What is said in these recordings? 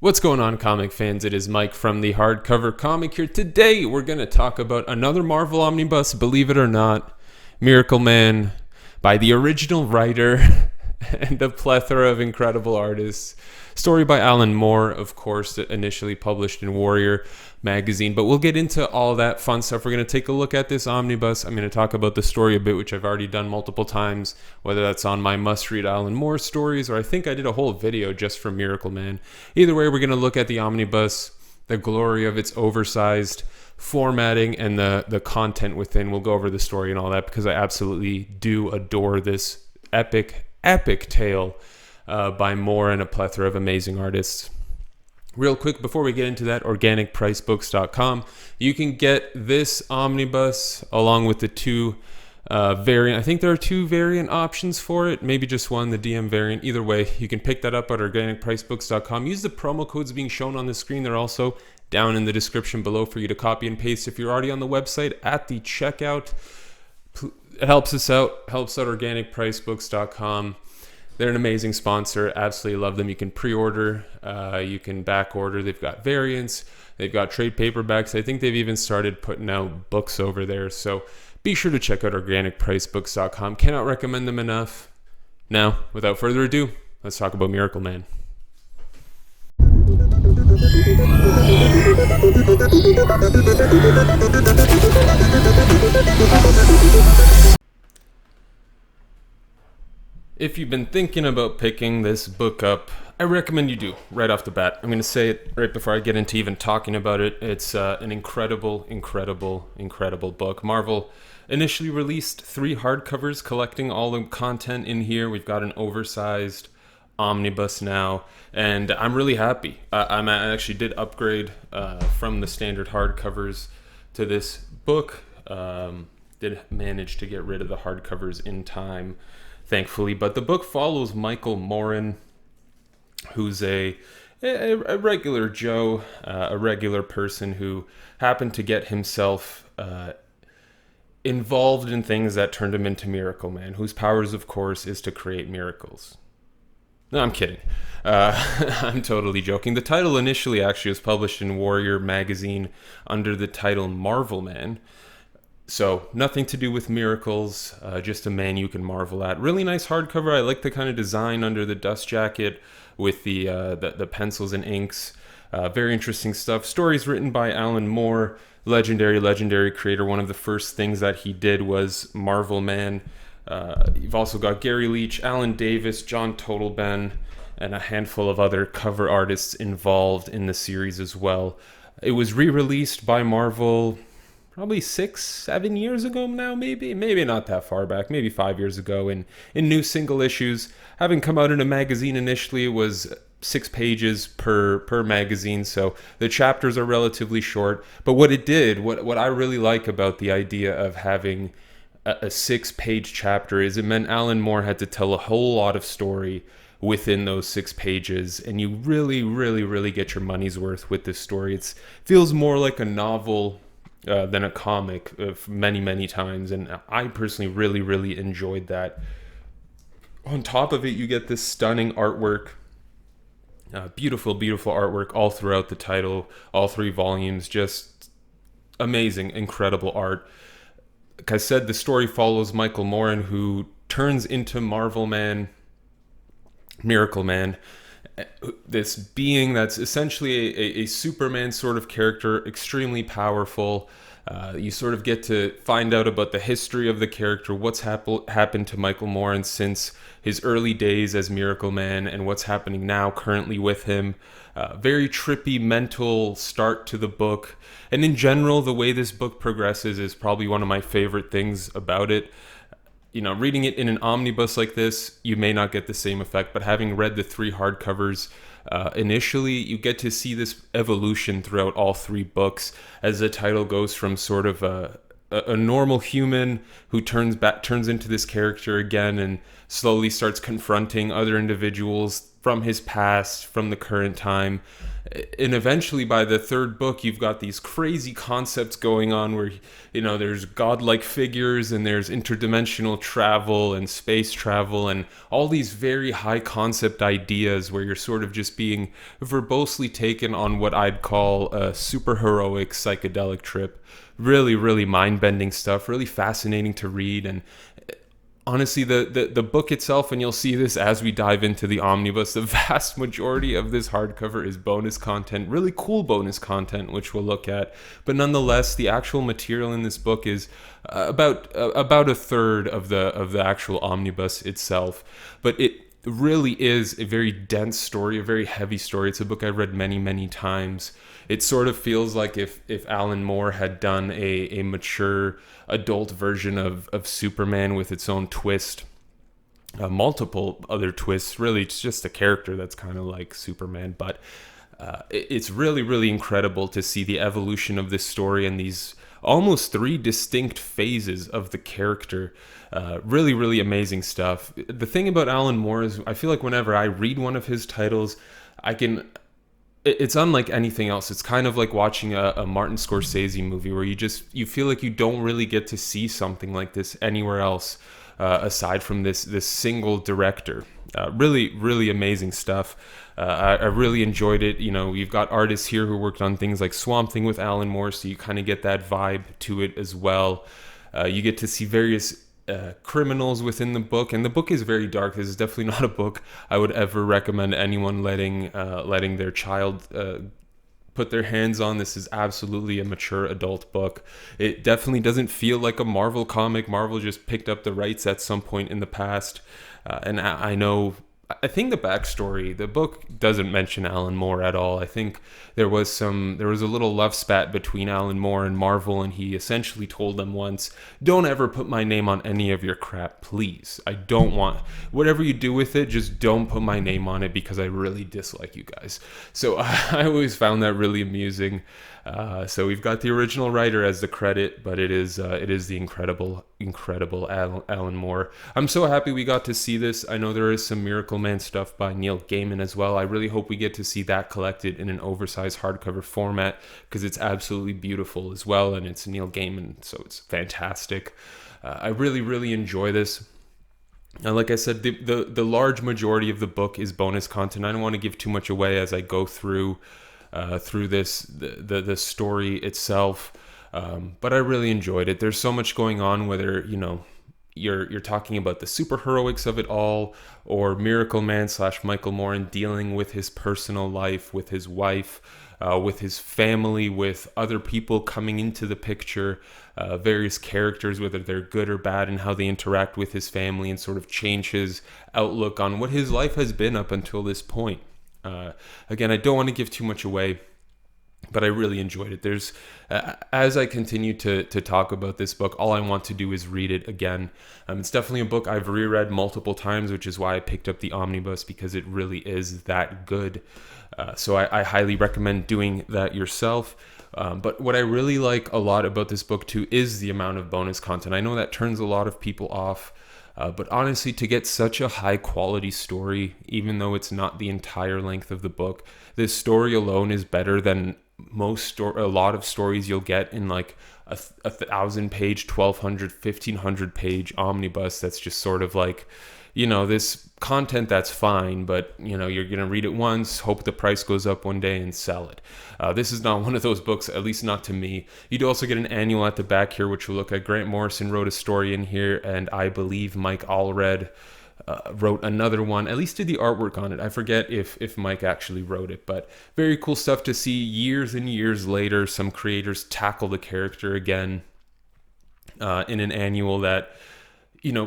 What's going on, comic fans? It is Mike from the Hardcover Comic here. Today, we're going to talk about another Marvel Omnibus, believe it or not, Miracleman, by the original writer and a plethora of incredible artists. Story by Alan Moore, of course, initially published in Warrior magazine. But we'll get into all that fun stuff. We're going to take a look at this omnibus. I'm going to talk about the story a bit, which I've already done multiple times, whether that's on my must-read Alan Moore stories, or I think I did a whole video just for Miracleman. Either way, we're going to look at the omnibus, the glory of its oversized formatting, and the content within. We'll go over the story and all that, because I absolutely do adore this epic tale by Moore and a plethora of amazing artists. Real quick, before we get into that, organicpricebooks.com. You can get this omnibus along with the two variant. I think there are two variant options for it. Maybe just one, the DM variant. Either way, you can pick that up at organicpricebooks.com. Use the promo codes being shown on the screen. They're also down in the description below for you to copy and paste. If you're already on the website at the checkout, it helps us out. Helps out organicpricebooks.com. They're an amazing sponsor. Absolutely love them. You can pre-order. You can back order. They've got variants. They've got trade paperbacks. I think they've even started putting out books over there. So be sure to check out organicpricebooks.com. Cannot recommend them enough. Now, without further ado, let's talk about Miracleman. If you've been thinking about picking this book up, I recommend you do, right off the bat. I'm going to say it right before I get into even talking about it. It's an incredible book. Marvel initially released 3 hardcovers collecting all the content in here. We've got an oversized omnibus now, and I'm really happy. I actually did upgrade from the standard hardcovers to this book. Did manage to get rid of the hardcovers in time, thankfully. But the book follows Michael Morin, who's a regular Joe, a regular person who happened to get himself involved in things that turned him into Miracleman, whose powers, of course, is to create miracles. No, I'm kidding. I'm totally joking. The title initially actually was published in Warrior magazine under the title Marvelman. So nothing to do with miracles, just a man you can marvel at. Really nice hardcover. I like the kind of design under the dust jacket with the pencils and inks. Very interesting stuff. Stories written by Alan Moore, legendary creator. One of the first things that he did was Marvelman. You've also got Gary Leach, Alan Davis, John Totalben, and a handful of other cover artists involved in the series as well. It was re-released by Marvel probably 6-7 years ago now, maybe not that far back, maybe 5 years ago, in new single issues. Having come out in a magazine initially, it was 6 pages per magazine, so the chapters are relatively short. But what it did, what I really like about the idea of having a 6-page chapter is it meant Alan Moore had to tell a whole lot of story within those 6 pages, and you really get your money's worth with this story. It feels more like a novel than a comic many times, and I personally really enjoyed that. On top of it, you get this stunning artwork, beautiful artwork all throughout the title, all 3 volumes. Just amazing, incredible art. Like I said, the story follows Michael Morin, who turns into Miracleman, this being that's essentially a Superman sort of character, extremely powerful. You sort of get to find out about the history of the character, what's happened to Michael Morin since his early days as Miracleman, and what's happening now currently with him. Very trippy mental start to the book. And in general, the way this book progresses is probably one of my favorite things about it. You know, reading it in an omnibus like this, you may not get the same effect, but having read the 3 hardcovers initially, you get to see this evolution throughout all 3 books as the title goes from sort of a normal human who turns into this character again and slowly starts confronting other individuals from his past, from the current time. And eventually by the third book, you've got these crazy concepts going on where, there's godlike figures and there's interdimensional travel and space travel and all these very high concept ideas where you're sort of just being verbosely taken on what I'd call a superheroic psychedelic trip. Really, really mind-bending stuff, really fascinating to read. And honestly, the book itself, and you'll see this as we dive into the omnibus, the vast majority of this hardcover is bonus content, really cool bonus content, which we'll look at. But nonetheless, the actual material in this book is about a third of the actual omnibus itself. But it really is a very dense story, a very heavy story. It's a book I've read many, many times. It sort of feels like if Alan Moore had done a mature adult version of Superman with its own twist, multiple other twists. Really, it's just a character that's kind of like Superman. But it's really, really incredible to see the evolution of this story and these almost 3 distinct phases of the character. Really, really amazing stuff. The thing about Alan Moore is I feel like whenever I read one of his titles, it's unlike anything else. It's kind of like watching a Martin Scorsese movie where you feel like you don't really get to see something like this anywhere else aside from this single director. Really, really amazing stuff. I really enjoyed it. You've got artists here who worked on things like Swamp Thing with Alan Moore, so you kind of get that vibe to it as well. You get to see various criminals within the book, and the book is very dark. This is definitely not a book I would ever recommend anyone letting their child put their hands on. This is absolutely a mature adult book. It definitely doesn't feel like a Marvel comic. Marvel just picked up the rights at some point in the past, and I think the backstory, the book doesn't mention Alan Moore at all. I think there was a little love spat between Alan Moore and Marvel, and he essentially told them once, "Don't ever put my name on any of your crap, please. I don't want, whatever you do with it, just don't put my name on it because I really dislike you guys." So I always found that really amusing. So we've got the original writer as the credit, but it is the incredible Alan Moore. I'm so happy we got to see this. I know there is some Miracleman stuff by Neil Gaiman as well. I really hope we get to see that collected in an oversized hardcover format because it's absolutely beautiful as well, and it's Neil Gaiman, so it's fantastic. I really, really enjoy this. Like I said, the large majority of the book is bonus content. I don't want to give too much away as I go through this the story itself, but I really enjoyed it. There's so much going on, whether you're talking about the superheroics of it all, or Miracleman / Michael Moore dealing with his personal life, with his wife, with his family, with other people coming into the picture, various characters, whether they're good or bad, and how they interact with his family and sort of change his outlook on what his life has been up until this point. Again, I don't want to give too much away, but I really enjoyed it. There's, as I continue to talk about this book, all I want to do is read it again. It's definitely a book I've reread multiple times, which is why I picked up the Omnibus, because it really is that good. So I highly recommend doing that yourself. But what I really like a lot about this book too is the amount of bonus content. I know that turns a lot of people off. But honestly, to get such a high quality story, even though it's not the entire length of the book, this story alone is better than a lot of stories you'll get in like a 1,000-page, 1,200, 1,500-page omnibus. That's just sort of like, this content that's fine, but you're gonna read it once, hope the price goes up one day, and sell it. This is not one of those books, at least not to me. You do also get an annual at the back here, which we'll look at. Grant Morrison wrote a story in here, and I believe Mike Allred wrote another one, at least did the artwork on it. I forget if Mike actually wrote it, but very cool stuff to see years and years later. Some creators tackle the character again in an annual that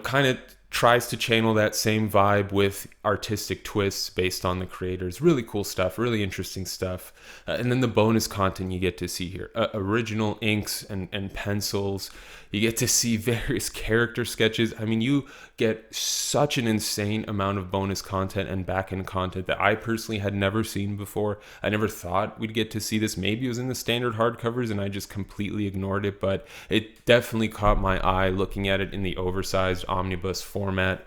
kind of tries to channel that same vibe with artistic twists based on the creators. Really cool stuff, really interesting stuff. And then the bonus content you get to see here. Original inks and pencils. You get to see various character sketches. I mean, you get such an insane amount of bonus content and back-end content that I personally had never seen before. I never thought we'd get to see this. Maybe it was in the standard hardcovers and I just completely ignored it, but it definitely caught my eye looking at it in the oversized omnibus format.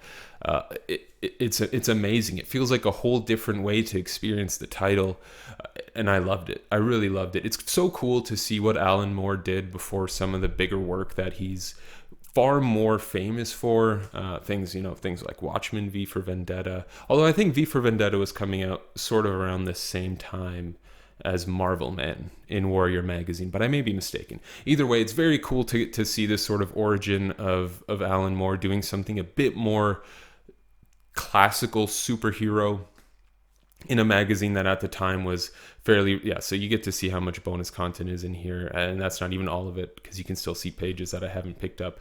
It's amazing. It feels like a whole different way to experience the title, and I loved it. I really loved it. It's so cool to see what Alan Moore did before some of the bigger work that he's far more famous for. Things like Watchmen, V for Vendetta. Although I think V for Vendetta was coming out sort of around the same time as Marvelman in Warrior magazine, but I may be mistaken. Either way, it's very cool to see this sort of origin of Alan Moore doing something a bit more classical superhero in a magazine that at the time was fairly, so you get to see how much bonus content is in here, and that's not even all of it, because you can still see pages that I haven't picked up.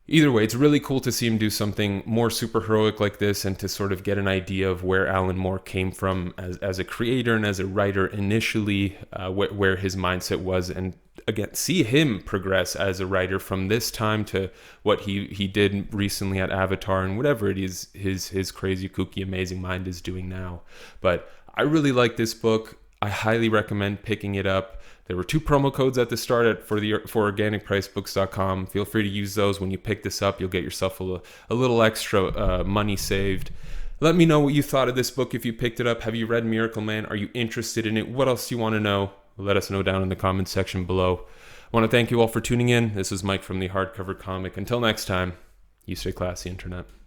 Either way, it's really cool to see him do something more superheroic like this, and to sort of get an idea of where Alan Moore came from as a creator and as a writer initially, where his mindset was, and again, see him progress as a writer from this time to what he did recently at Avatar, and whatever it is his crazy, kooky, amazing mind is doing now. But I really like this book. I highly recommend picking it up. There were 2 promo codes at the start for organicpricebooks.com. Feel free to use those when you pick this up. You'll get yourself a little extra money saved. Let me know what you thought of this book if you picked it up. Have you read Miracleman? Are you interested in it? What else do you want to know? Let us know down in the comments section below. I want to thank you all for tuning in. This is Mike from the Hardcover Comic. Until next time, you stay classy, Internet.